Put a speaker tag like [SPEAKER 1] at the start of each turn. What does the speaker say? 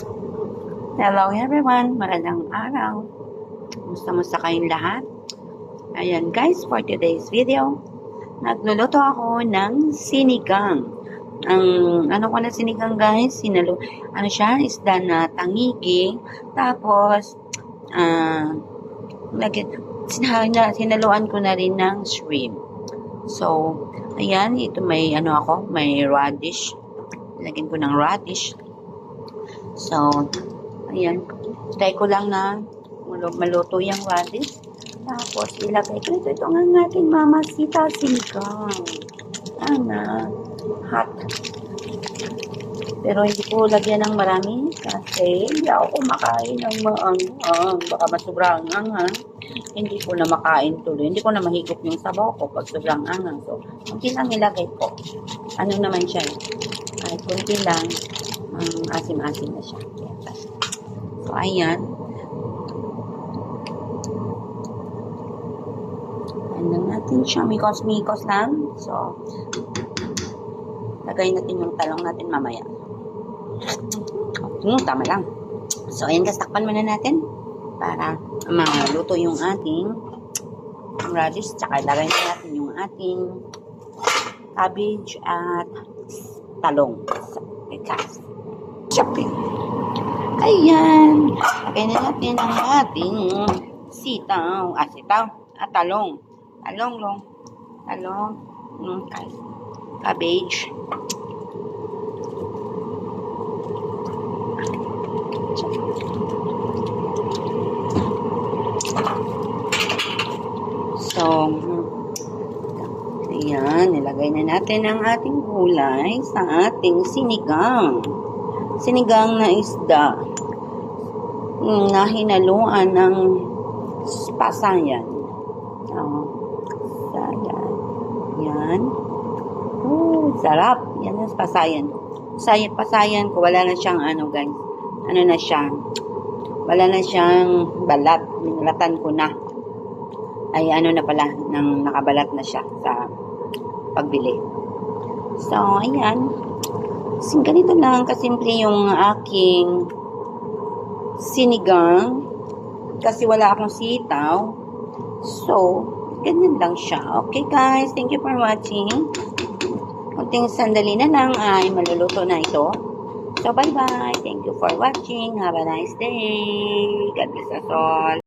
[SPEAKER 1] Hello everyone, magandang araw. Musta kayong lahat? Ayan guys, for today's video, nagluluto ako ng sinigang. Ang ano ko na sinigang guys, ano siya, isda na tangigi, tapos sinaluan ko na rin ng shrimp. So, ayan, ito may may radish. Lagyan ko ng radish. So, ayan, try ko lang na maluto yung radish. Tapos, ilagay ko ito ang ating mamasita sinigang. Hot. Pero hindi ko lagyan ng marami kasi hindi ako kumakain ng maanghang. Baka masobrang anghang. Hindi ko na makain tuloy. Hindi ko na mahigop yung sabaw ko pag sobrang anghang. So, kunti lang ilagay ko. Ano naman siya? Ay, kunti lang. Asim-asim na siya. So, ayan. Ayan lang natin siya. Mikos-mikos lang. So, lagay natin yung talong natin mamaya. Tama lang. So, ayan guys, takpan muna natin para maluto yung ating radish. Tsaka ilagay na natin yung ating cabbage at talong. Chopping. Ayan. Lagay na natin ang ating sitaw. Talong. Cabbage. So, ayan, nilagay na natin ang ating gulay sa ating sinigang. Sinigang na isda na hinaluan ng pasayan. Yan. Sarap. Yan ang pasayan. Pasayan ko, wala na siyang guys. Ano na siya? Wala na siyang balat. Minulatan ko na. Ay, na pala, nang nakabalat na siya sa pagbili. So, ayan. Ganito lang kasimple yung aking sinigang. Kasi wala akong sitaw. So, ganyan lang siya. Okay guys, thank you for watching. Kunting sandali na lang ay maluluto na ito. So, bye-bye. Thank you for watching. Have a nice day. God bless us all.